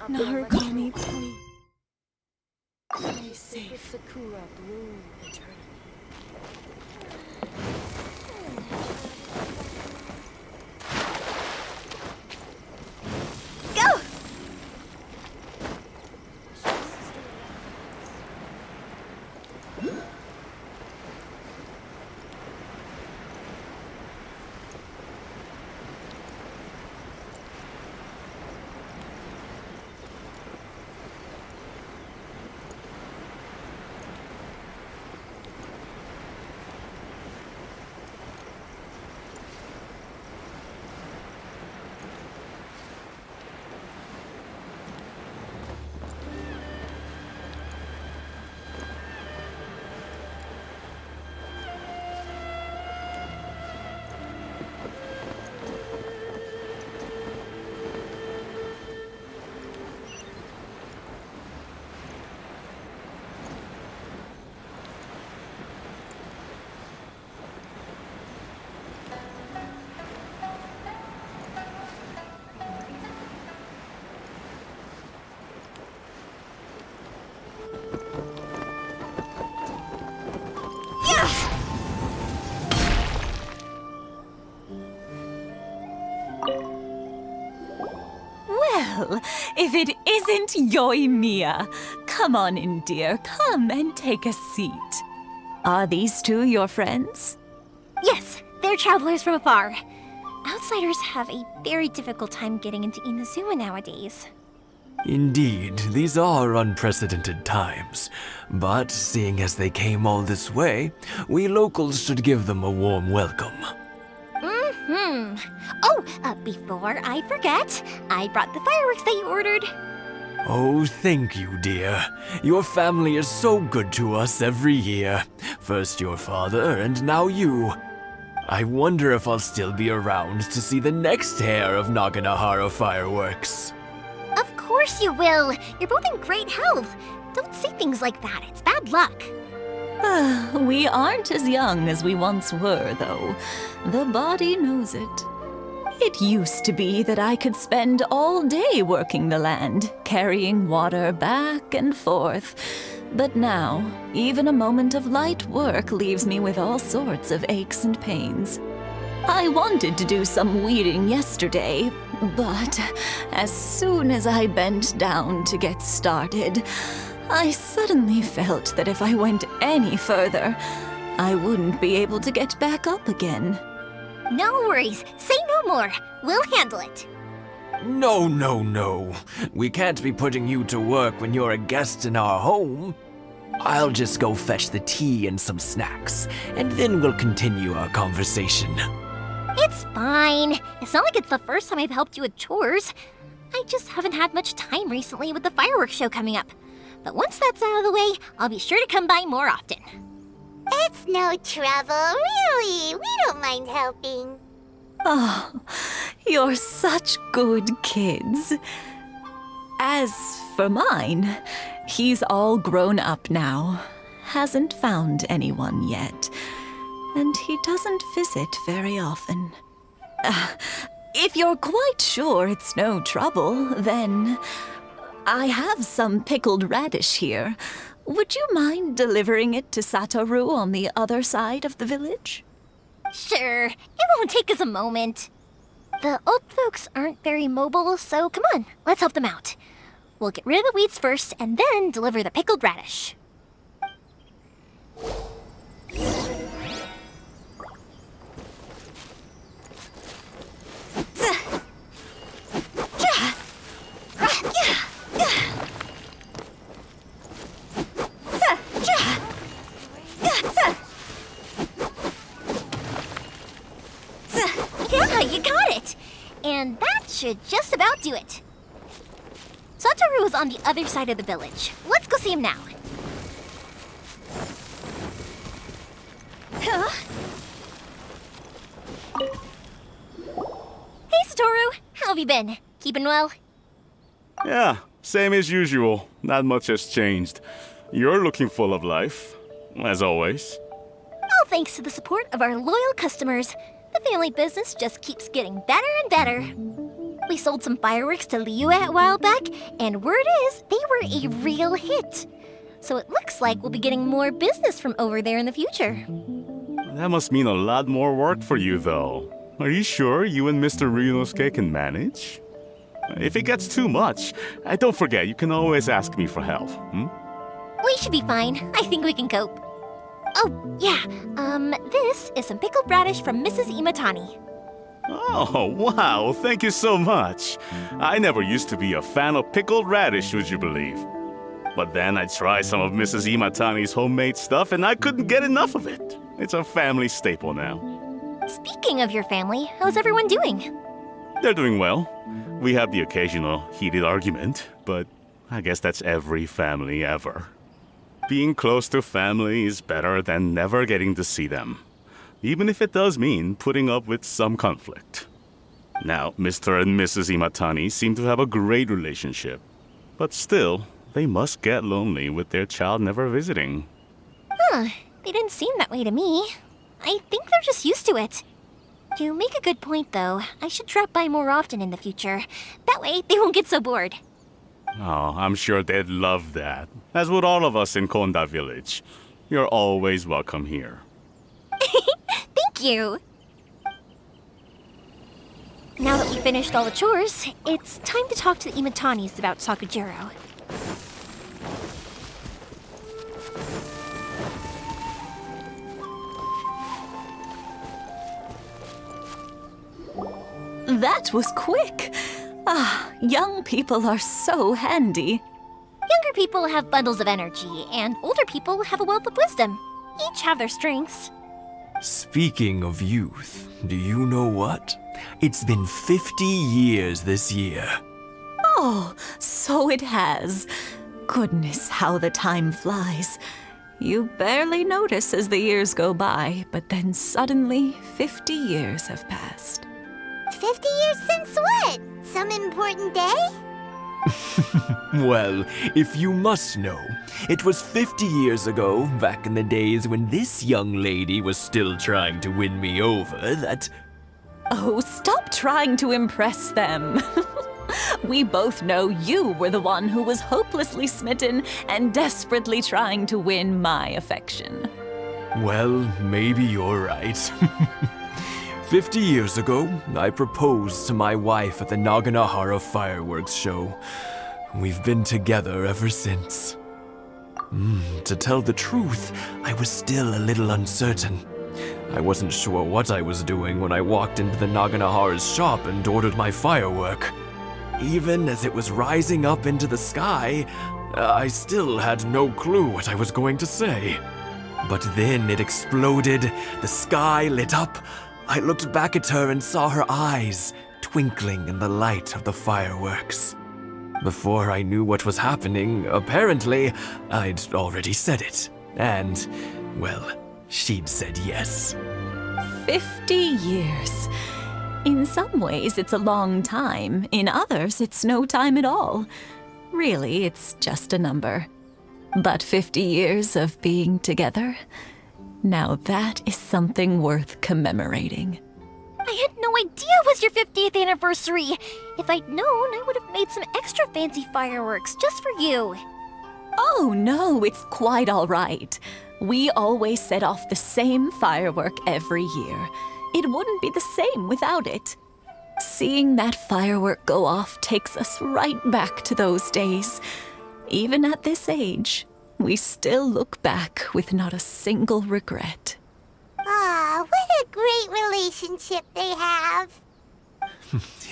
Narukami, please. Stay safe. Sakura bloom eternally. Go! Well, if it isn't Yoimiya. Come on in, dear. Come and take a seat. Are these two your friends? Yes, they're travelers from afar. Outsiders have a very difficult time getting into Inazuma nowadays. Indeed, these are unprecedented times. But seeing as they came all this way, we locals should give them a warm welcome. Oh, before I forget, I brought the fireworks that you ordered. Oh, thank you, dear. Your family is so good to us every year. First your father, and now you. I wonder if I'll still be around to see the next hair of Naganahara fireworks. Of course you will. You're both in great health. Don't say things like that. It's bad luck. We aren't as young as we once were, though. The body knows it. It used to be that I could spend all day working the land, carrying water back and forth. But now, even a moment of light work leaves me with all sorts of aches and pains. I wanted to do some weeding yesterday, but as soon as I bent down to get started, I suddenly felt that if I went any further, I wouldn't be able to get back up again. No worries. Say no more. We'll handle it. No, no, no. We can't be putting you to work when you're a guest in our home. I'll just go fetch the tea and some snacks, and then we'll continue our conversation. It's fine. It's not like it's the first time I've helped you with chores. I just haven't had much time recently with the fireworks show coming up. But once that's out of the way, I'll be sure to come by more often. It's no trouble, really. We don't mind helping. Oh, you're such good kids. As for mine, he's all grown up now. Hasn't found anyone yet. And he doesn't visit very often. If you're quite sure it's no trouble, then I have some pickled radish here. Would you mind delivering it to Satoru on the other side of the village? Sure, it won't take us a moment. The old folks aren't very mobile, so come on, let's help them out. We'll get rid of the weeds first and then deliver the pickled radish. Yeah, you got it! And that should just about do it. Satoru is on the other side of the village. Let's go see him now. Huh? Hey, Satoru! How have you been? Keeping well? Yeah, same as usual. Not much has changed. You're looking full of life, as always. All thanks to the support of our loyal customers. The family business just keeps getting better and better. We sold some fireworks to Liyue a while back, and word is they were a real hit. So it looks like we'll be getting more business from over there in the future. That must mean a lot more work for you, though. Are you sure you and Mr. Ryunosuke can manage? If it gets too much, don't forget, you can always ask me for help. We should be fine. I think we can cope. Oh, yeah. This is some pickled radish from Mrs. Imatani. Oh, wow, thank you so much. I never used to be a fan of pickled radish, would you believe? But then I tried some of Mrs. Imatani's homemade stuff and I couldn't get enough of it. It's a family staple now. Speaking of your family, how's everyone doing? They're doing well. We have the occasional heated argument, but I guess that's every family ever. Being close to family is better than never getting to see them, even if it does mean putting up with some conflict. Now, Mr. and Mrs. Imatani seem to have a great relationship, but still, they must get lonely with their child never visiting. They didn't seem that way to me. I think they're just used to it. You make a good point, though. I should drop by more often in the future. That way, they won't get so bored. Oh, I'm sure they'd love that, as would all of us in Konda Village. You're always welcome here. Thank you! Now that we finished all the chores, it's time to talk to the Imatanis about Sakujiro. That was quick. Young people are so handy. Younger people have bundles of energy, and older people have a wealth of wisdom. Each have their strengths. Speaking of youth, do you know what? It's been 50 years this year. Oh, so it has. Goodness, how the time flies. You barely notice as the years go by, but then suddenly 50 years have passed. 50 years since what? Some important day? Well, if you must know, it was 50 years ago, back in the days when this young lady was still trying to win me over, that... Oh, stop trying to impress them. We both know you were the one who was hopelessly smitten and desperately trying to win my affection. Well, maybe you're right. 50 years ago, I proposed to my wife at the Naganahara fireworks show. We've been together ever since. To tell the truth, I was still a little uncertain. I wasn't sure what I was doing when I walked into the Naganahara's shop and ordered my firework. Even as it was rising up into the sky, I still had no clue what I was going to say. But then it exploded, the sky lit up. I looked back at her and saw her eyes twinkling in the light of the fireworks. Before I knew what was happening, apparently, I'd already said it. And, well, she'd said yes. 50 years. In some ways, it's a long time. In others, it's no time at all. Really, it's just a number. But 50 years of being together? Now that is something worth commemorating. I had no idea it was your 50th anniversary. If I'd known, I would have made some extra fancy fireworks just for you. Oh no, it's quite all right. We always set off the same firework every year. It wouldn't be the same without it. Seeing that firework go off takes us right back to those days. Even at this age, we still look back with not a single regret. Ah, what a great relationship they have.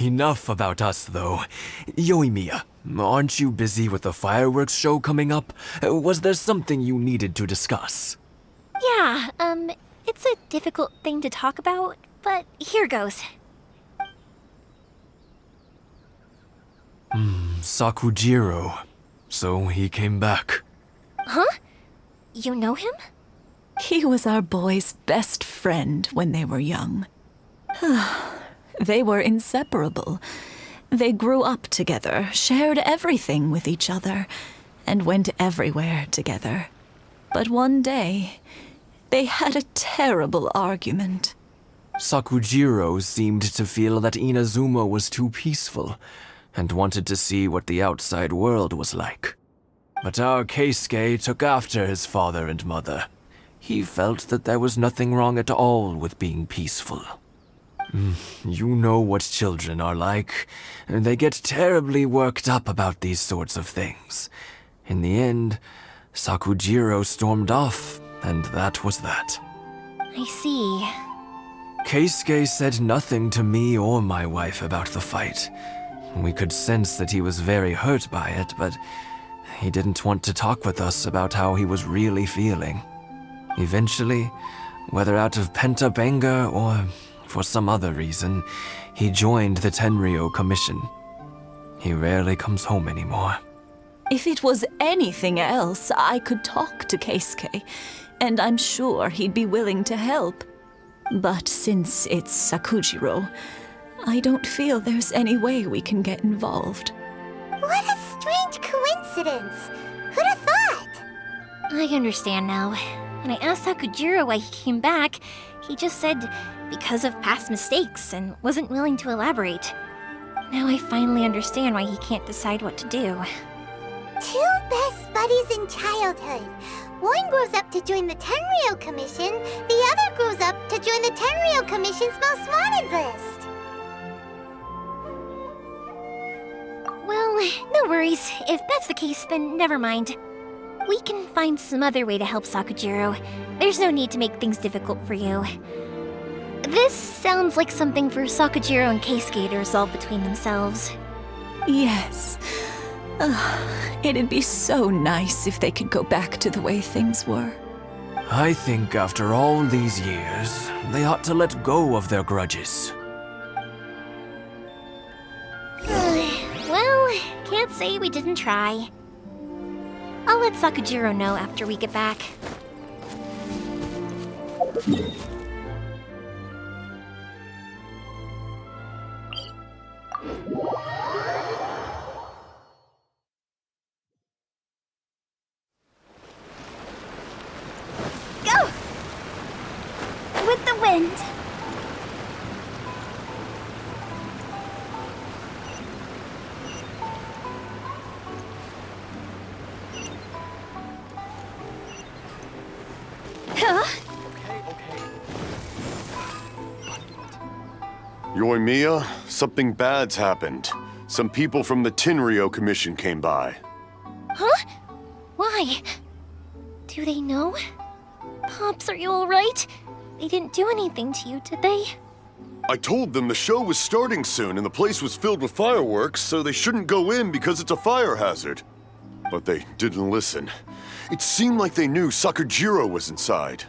Enough about us, though. Yoimiya, aren't you busy with the fireworks show coming up? Was there something you needed to discuss? Yeah, it's a difficult thing to talk about, but here goes. Sakujiro. So he came back. Huh? You know him? He was our boys' best friend when they were young. They were inseparable. They grew up together, shared everything with each other, and went everywhere together. But one day, they had a terrible argument. Sakujiro seemed to feel that Inazuma was too peaceful and wanted to see what the outside world was like. But our Keisuke took after his father and mother. He felt that there was nothing wrong at all with being peaceful. You know what children are like. They get terribly worked up about these sorts of things. In the end, Sakujiro stormed off, and that was that. I see. Keisuke said nothing to me or my wife about the fight. We could sense that he was very hurt by it, but he didn't want to talk with us about how he was really feeling. Eventually, whether out of pent-up anger or for some other reason, he joined the Tenryou Commission. He rarely comes home anymore. If it was anything else, I could talk to Keisuke, and I'm sure he'd be willing to help. But since it's Sakujiro, I don't feel there's any way we can get involved. What a strange coincidence! Who'd have thought? I understand now. When I asked Sakujiro why he came back, he just said because of past mistakes and wasn't willing to elaborate. Now I finally understand why he can't decide what to do. Two best buddies in childhood. One grows up to join the Tenryou Commission, the other grows up to join the Tenryou Commission's most wanted list. Well, no worries. If that's the case, then never mind. We can find some other way to help Sakujiro. There's no need to make things difficult for you. This sounds like something for Sakujiro and Keisuke to resolve between themselves. Yes. It'd be so nice if they could go back to the way things were. I think after all these years, they ought to let go of their grudges. Well, can't say we didn't try. I'll let Sakujiro know after we get back. Go! With the wind. Yoimiya, something bad's happened. Some people from the Tenryou Commission came by. Huh? Why? Do they know? Pops, are you alright? They didn't do anything to you, did they? I told them the show was starting soon and the place was filled with fireworks, so they shouldn't go in because it's a fire hazard. But they didn't listen. It seemed like they knew Sakujiro was inside.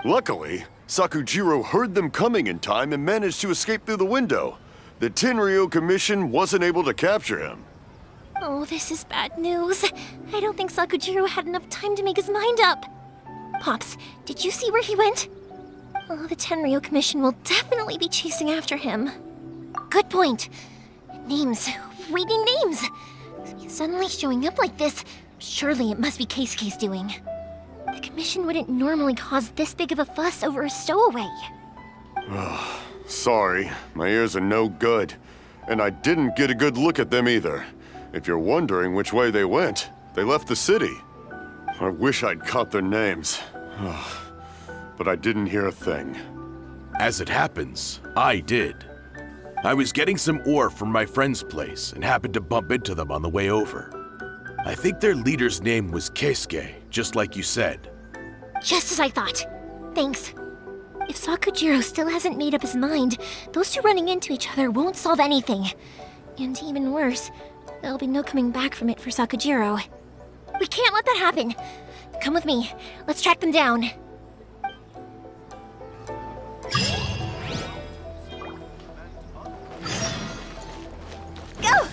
Luckily, Sakujiro heard them coming in time and managed to escape through the window. The Tenryou Commission wasn't able to capture him. Oh, this is bad news. I don't think Sakujiro had enough time to make his mind up. Pops, did you see where he went? Oh, the Tenryou Commission will definitely be chasing after him. Good point. Names. Reading names. He's suddenly showing up like this. Surely it must be Keisuke's doing. The Commission wouldn't normally cause this big of a fuss over a stowaway. Sorry, my ears are no good. And I didn't get a good look at them either. If you're wondering which way they went, they left the city. I wish I'd caught their names. But I didn't hear a thing. As it happens, I did. I was getting some ore from my friend's place and happened to bump into them on the way over. I think their leader's name was Keisuke, just like you said. Just as I thought. Thanks. If Sakujiro still hasn't made up his mind, those two running into each other won't solve anything. And even worse, there'll be no coming back from it for Sakujiro. We can't let that happen. Come with me. Let's track them down. Go!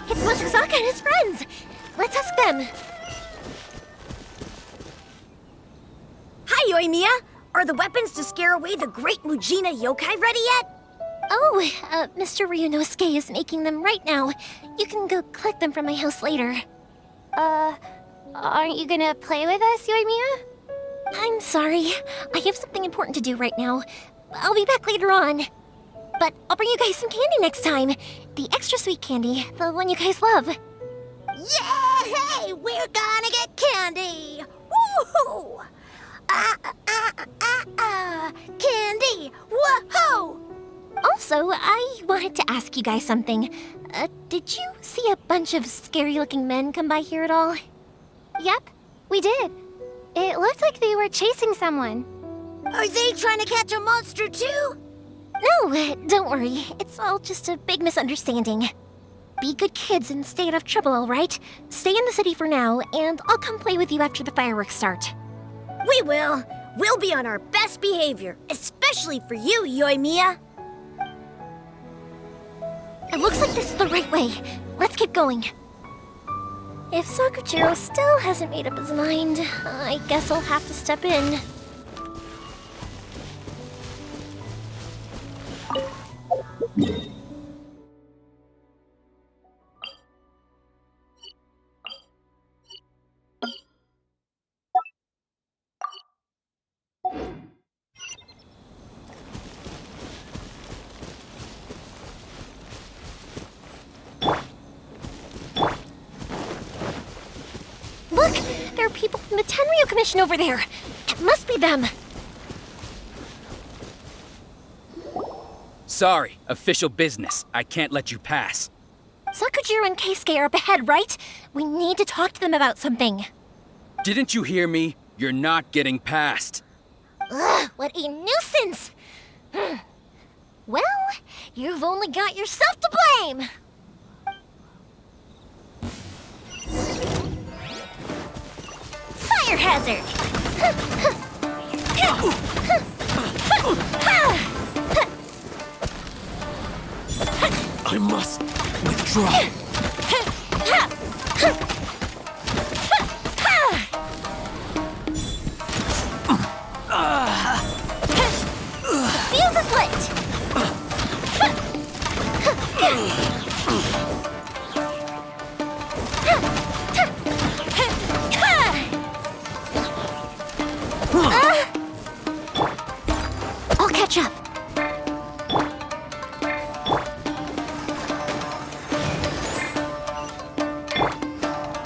It's Mochizaka and his friends! Let's ask them! Hi, Yoimiya! Are the weapons to scare away the great Mujina yokai ready yet? Oh, Mr. Ryunosuke is making them right now. You can go collect them from my house later. Aren't you gonna play with us, Yoimiya? I'm sorry. I have something important to do right now. I'll be back later on. But I'll bring you guys some candy next time. The extra sweet candy, the one you guys love. Yay! We're gonna get candy! Woohoo! Candy! Woohoo! Also, I wanted to ask you guys something. Did you see a bunch of scary-looking men come by here at all? Yep, we did. It looked like they were chasing someone. Are they trying to catch a monster too? No, don't worry. It's all just a big misunderstanding. Be good kids and stay out of trouble, all right? Stay in the city for now, and I'll come play with you after the fireworks start. We will. We'll be on our best behavior, especially for you, Yoimiya. It looks like this is the right way. Let's keep going. If Sakujiro still hasn't made up his mind, I guess I'll have to step in. Look! There are people from the Tenryu Commission over there! It must be them! Sorry, official business. I can't let you pass. Sakujiro and Keisuke are up ahead, right? We need to talk to them about something. Didn't you hear me? You're not getting past. Ugh, what a nuisance! Well, you've only got yourself to blame! Fire hazard! I must withdraw. The fuse is lit! I'll catch up.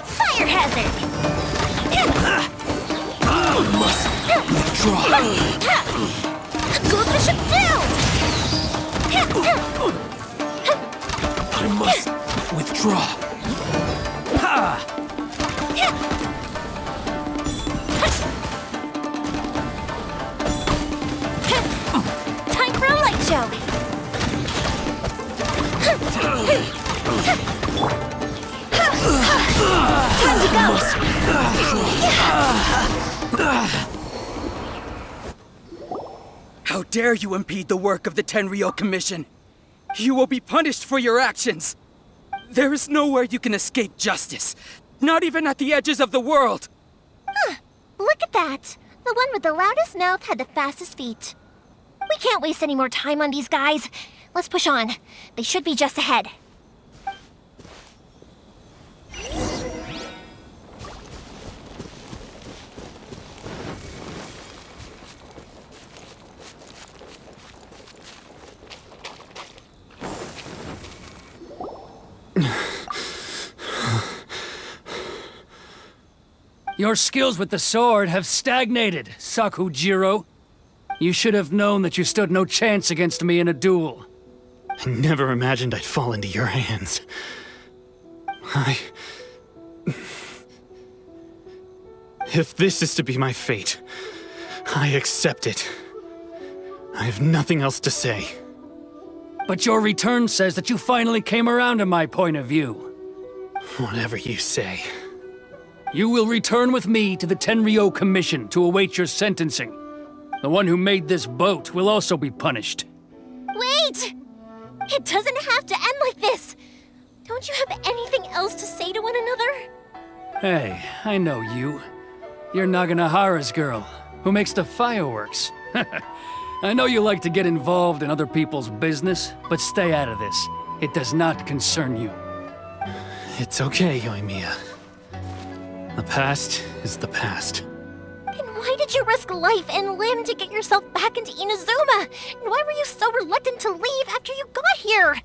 Fire hazard! I must withdraw. Go Bishop down! I must withdraw. Time for a light show! Time to go! How dare you impede the work of the Tenryo Commission? You will be punished for your actions. There is nowhere you can escape justice. Not even at the edges of the world. Look at that! The one with the loudest mouth had the fastest feet. We can't waste any more time on these guys. Let's push on. They should be just ahead. Your skills with the sword have stagnated, Sakujiro. You should have known that you stood no chance against me in a duel. I never imagined I'd fall into your hands. If this is to be my fate, I accept it. I have nothing else to say. But your return says that you finally came around to my point of view. Whatever you say. You will return with me to the Tenryo Commission to await your sentencing. The one who made this boat will also be punished. Wait! It doesn't have to end like this! Don't you have anything else to say to one another? Hey, I know you. You're Naganahara's girl, who makes the fireworks. I know you like to get involved in other people's business, but stay out of this. It does not concern you. It's okay, Yoimiya. The past is the past. And why did you risk life and limb to get yourself back into Inazuma? And why were you so reluctant to leave after you got here?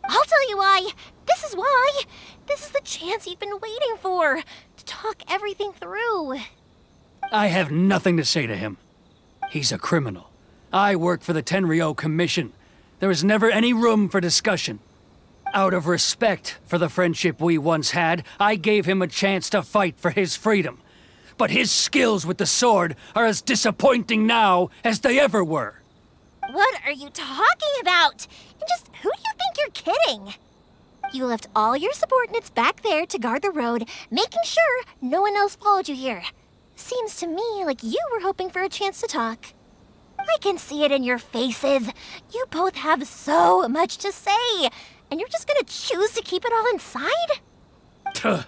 I'll tell you why. This is why. This is the chance you've been waiting for, to talk everything through. I have nothing to say to him. He's a criminal. I work for the Tenryou Commission. There is never any room for discussion. Out of respect for the friendship we once had, I gave him a chance to fight for his freedom. But his skills with the sword are as disappointing now as they ever were. What are you talking about? And just who do you think you're kidding? You left all your subordinates back there to guard the road, making sure no one else followed you here. Seems to me like you were hoping for a chance to talk. I can see it in your faces. You both have so much to say, and you're just gonna choose to keep it all inside? Tuh.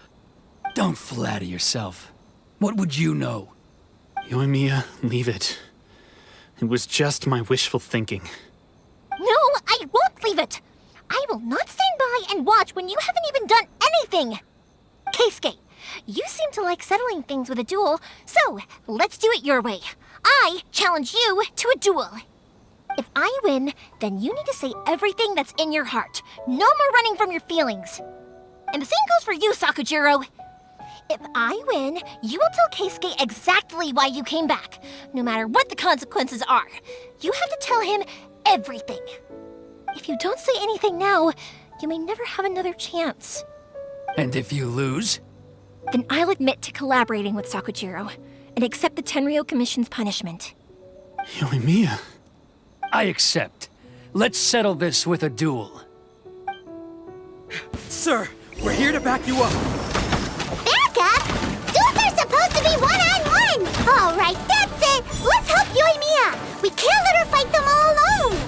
Don't flatter yourself. What would you know? Yoimiya, leave it. It was just my wishful thinking. No, I won't leave it. I will not stand by and watch when you haven't even done anything. Keisuke, you seem to like settling things with a duel, so let's do it your way. I challenge you to a duel. If I win, then you need to say everything that's in your heart. No more running from your feelings. And the same goes for you, Sakujiro. If I win, you will tell Keisuke exactly why you came back, no matter what the consequences are. You have to tell him everything. If you don't say anything now, you may never have another chance. And if you lose? Then I'll admit to collaborating with Sakujiro and accept the Tenryou Commission's punishment. Yoimiya. I accept. Let's settle this with a duel. Sir, we're here to back you up. Back up? Duels are supposed to be one-on-one! All right, that's it! Let's help Yoimiya! We can't let her fight them all alone!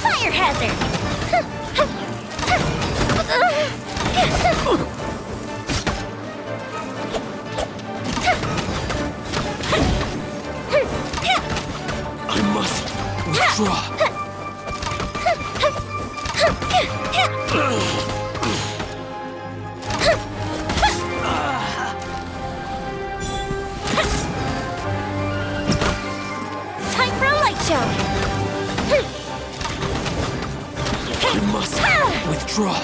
Fire hazard! I must withdraw. Time for a light show! I must withdraw.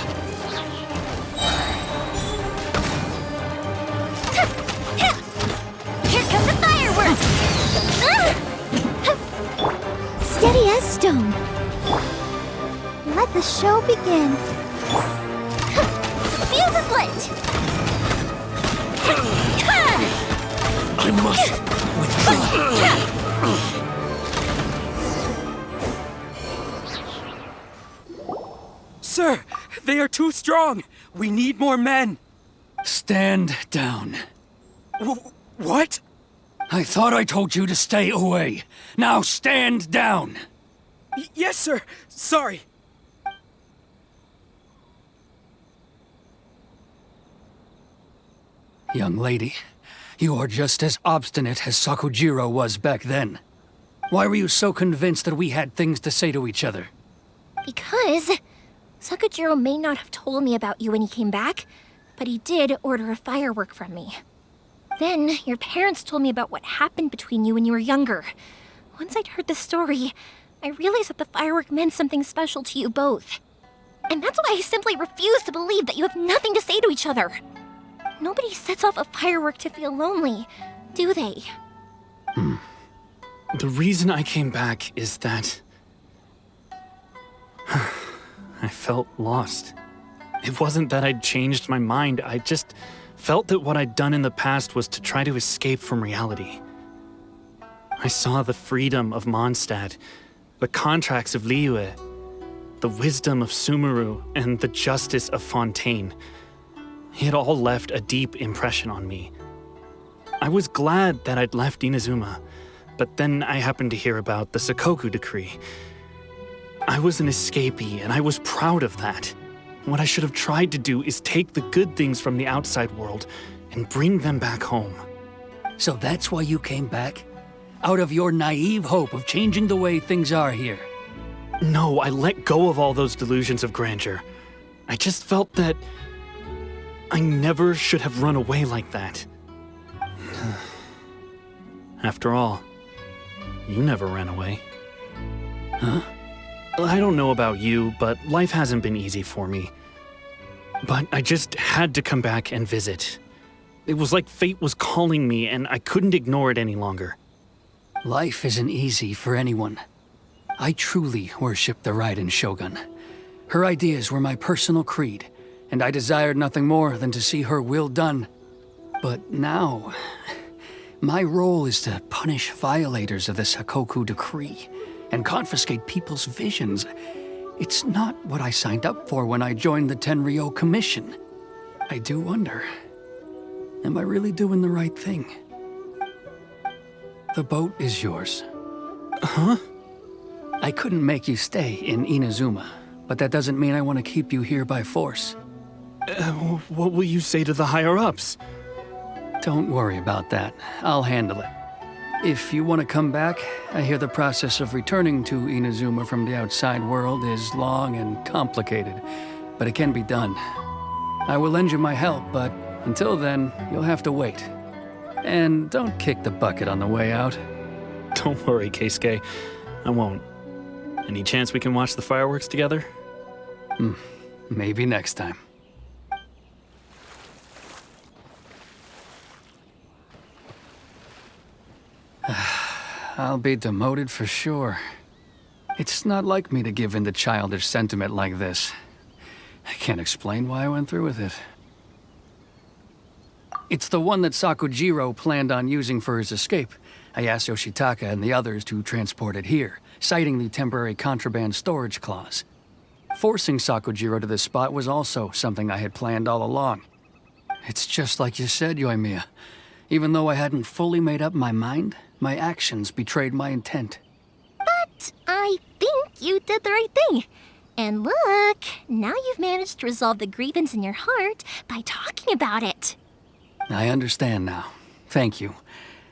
Here come the fireworks! Steady as stone. Let the show begin. The fuse is lit! I must withdraw. Sir, they are too strong. We need more men. Stand down. What? I thought I told you to stay away. Now stand down. Yes, sir. Sorry. Young lady, you are just as obstinate as Sakujiro was back then. Why were you so convinced that we had things to say to each other? Because Sakujiro may not have told me about you when he came back, but he did order a firework from me. Then your parents told me about what happened between you when you were younger. Once I'd heard the story, I realized that the firework meant something special to you both. And that's why I simply refuse to believe that you have nothing to say to each other. Nobody sets off a firework to feel lonely, do they? The reason I came back is that I felt lost. It wasn't that I'd changed my mind, I just felt that what I'd done in the past was to try to escape from reality. I saw the freedom of Mondstadt, the contracts of Liyue, the wisdom of Sumeru, and the justice of Fontaine. It all left a deep impression on me. I was glad that I'd left Inazuma, but then I happened to hear about the Sakoku decree. I was an escapee, and I was proud of that. What I should have tried to do is take the good things from the outside world and bring them back home. So that's why you came back? Out of your naive hope of changing the way things are here? No, I let go of all those delusions of grandeur. I just felt that I never should have run away like that. After all, you never ran away. Huh? I don't know about you, but life hasn't been easy for me. But I just had to come back and visit. It was like fate was calling me, and I couldn't ignore it any longer. Life isn't easy for anyone. I truly worship the Raiden Shogun. Her ideas were my personal creed, and I desired nothing more than to see her will done. But now, my role is to punish violators of the Sakoku decree and confiscate people's visions. It's not what I signed up for when I joined the Tenryou Commission. I do wonder, am I really doing the right thing? The boat is yours. Huh? I couldn't make you stay in Inazuma, but that doesn't mean I want to keep you here by force. What will you say to the higher-ups? Don't worry about that. I'll handle it. If you want to come back, I hear the process of returning to Inazuma from the outside world is long and complicated, but it can be done. I will lend you my help, but until then, you'll have to wait. And don't kick the bucket on the way out. Don't worry, Keisuke. I won't. Any chance we can watch the fireworks together? Maybe next time. I'll be demoted for sure. It's not like me to give in to childish sentiment like this. I can't explain why I went through with it. It's the one that Sakujiro planned on using for his escape. I asked Yoshitaka and the others to transport it here, citing the temporary contraband storage clause. Forcing Sakujiro to this spot was also something I had planned all along. It's just like you said, Yoimiya. Even though I hadn't fully made up my mind, my actions betrayed my intent. But I think you did the right thing. And look, now you've managed to resolve the grievance in your heart by talking about it. I understand now. Thank you.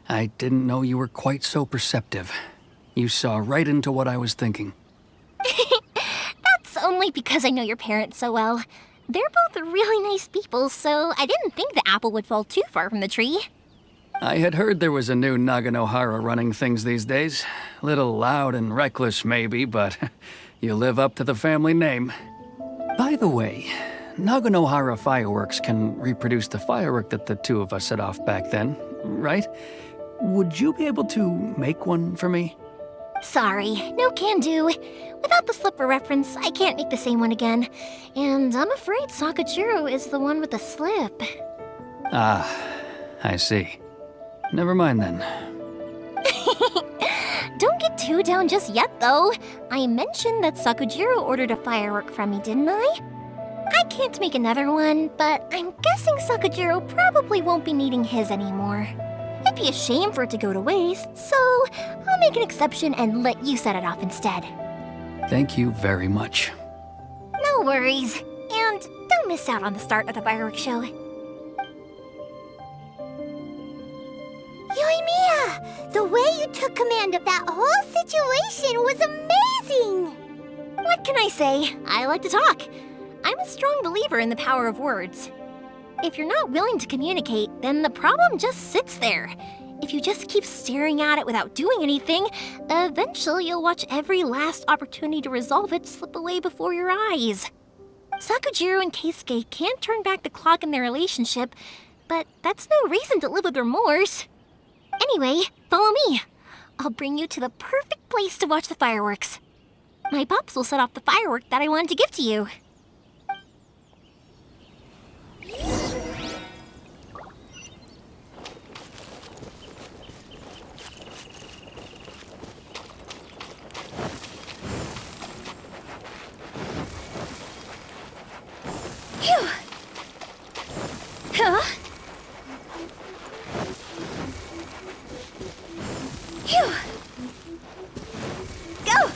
I didn't know you were quite so perceptive. You saw right into what I was thinking. That's only because I know your parents so well. They're both really nice people, so I didn't think the apple would fall too far from the tree. I had heard there was a new Naganohara running things these days. Little loud and reckless, maybe, but you live up to the family name. By the way, Naganohara fireworks can reproduce the firework that the two of us set off back then, right? Would you be able to make one for me? Sorry, no can do. Without the slipper reference, I can't make the same one again. And I'm afraid Sakujiro is the one with the slip. Ah, I see. Never mind then. Don't get too down just yet, though. I mentioned that Sakujiro ordered a firework from me, didn't I? I can't make another one, but I'm guessing Sakujiro probably won't be needing his anymore. It'd be a shame for it to go to waste, so I'll make an exception and let you set it off instead. Thank you very much. No worries. And don't miss out on the start of the fireworks show. Yoimiya! The way you took command of that whole situation was amazing! What can I say? I like to talk. I'm a strong believer in the power of words. If you're not willing to communicate, then the problem just sits there. if you just keep staring at it without doing anything, eventually you'll watch every last opportunity to resolve it slip away before your eyes. Sakujiro and Keisuke can't turn back the clock in their relationship, but that's no reason to live with remorse. Anyway, follow me. I'll bring you to the perfect place to watch the fireworks. My pops will set off the firework that I wanted to give to you. Phew! Huh? Phew! Go!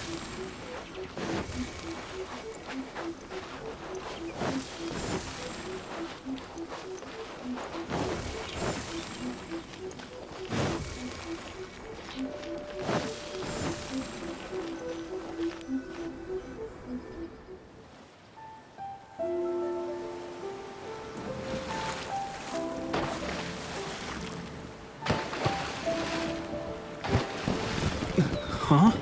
Huh?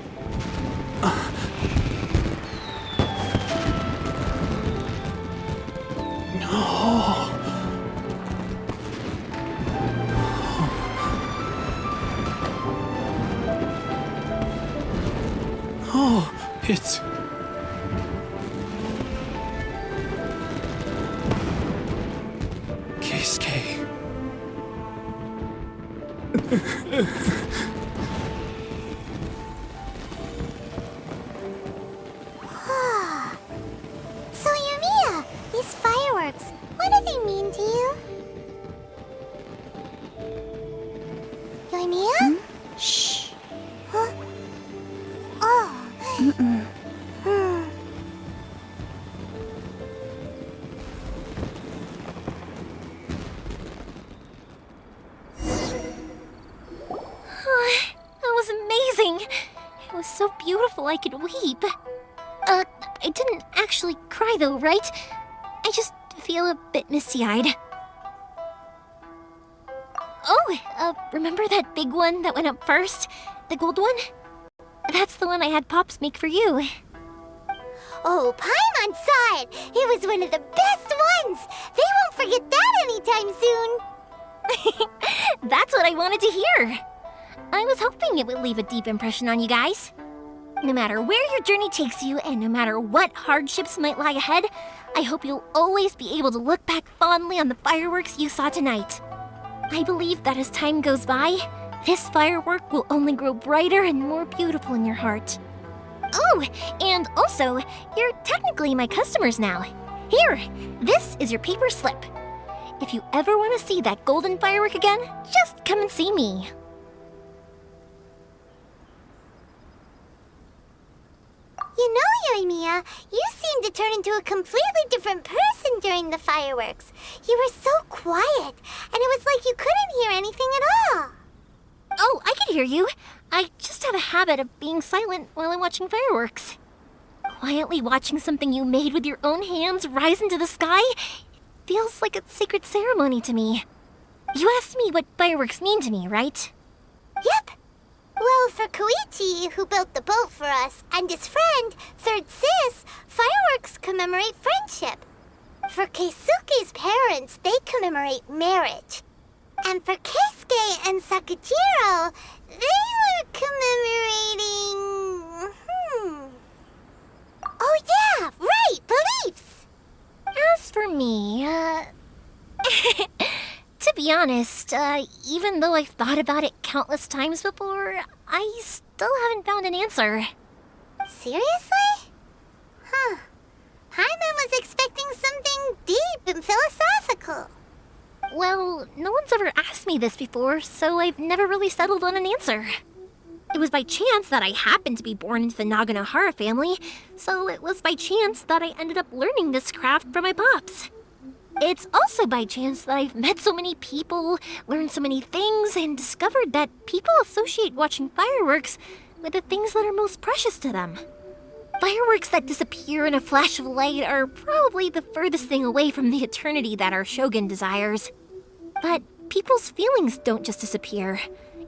No. Oh, it's... Keisuke. So, Yoimiya, these fireworks, what do they mean to you? Yoimiya? Shh. Huh? Oh. That was amazing. It was so beautiful I could weep. I didn't actually cry though, right? I just feel a bit misty-eyed. Oh, remember that big one that went up first? The gold one? That's the one I had Pops make for you. Oh, Paimon saw it! It was one of the best ones! They won't forget that anytime soon! That's what I wanted to hear. I was hoping it would leave a deep impression on you guys. No matter where your journey takes you, and no matter what hardships might lie ahead, I hope you'll always be able to look back fondly on the fireworks you saw tonight. I believe that as time goes by, this firework will only grow brighter and more beautiful in your heart. Oh, and also, you're technically my customers now. Here, this is your paper slip. If you ever want to see that golden firework again, just come and see me. You know, Yoimiya, you seemed to turn into a completely different person during the fireworks. You were so quiet, and it was like you couldn't hear anything at all. Oh, I can hear you. I just have a habit of being silent while I'm watching fireworks. Quietly watching something you made with your own hands rise into the sky feels like a sacred ceremony to me. You asked me what fireworks mean to me, right? Yep. Well, for Koichi, who built the boat for us, and his friend, Third Sis, fireworks commemorate friendship. For Keisuke's parents, they commemorate marriage. And for Keisuke and Sakujiro, they were commemorating... Oh yeah, right, beliefs! As for me, to be honest, even though I've thought about it countless times before, I still haven't found an answer. Seriously? Huh. Paimon was expecting something deep and philosophical. Well, no one's ever asked me this before, so I've never really settled on an answer. It was by chance that I happened to be born into the Naganohara family, so it was by chance that I ended up learning this craft from my pops. It's also by chance that I've met so many people, learned so many things, and discovered that people associate watching fireworks with the things that are most precious to them. Fireworks that disappear in a flash of light are probably the furthest thing away from the eternity that our shogun desires. But people's feelings don't just disappear.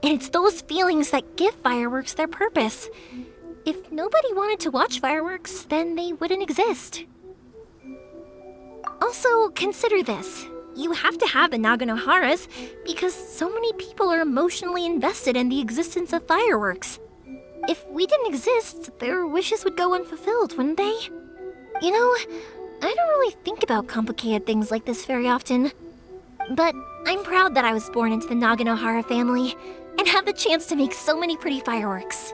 And it's those feelings that give fireworks their purpose. If nobody wanted to watch fireworks, then they wouldn't exist. Also, consider this. You have to have the Naganoharas because so many people are emotionally invested in the existence of fireworks. If we didn't exist, their wishes would go unfulfilled, wouldn't they? You know, I don't really think about complicated things like this very often. But I'm proud that I was born into the Naganohara family and have the chance to make so many pretty fireworks.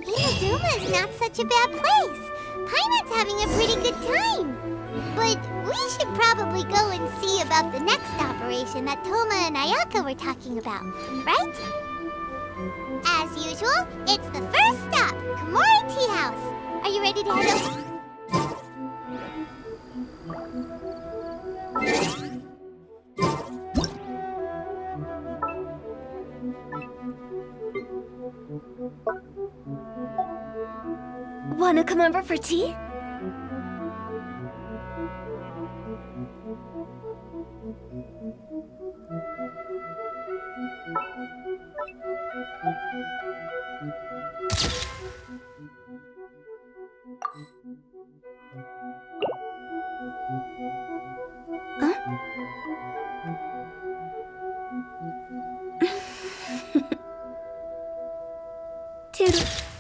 Inazuma's not such a bad place. Paimon's having a pretty good time. But we should probably go and see about the next operation that Toma and Ayaka were talking about, right? As usual, it's the first stop, Komori Tea House. Are you ready to head over? Wanna come over for tea? Toodle.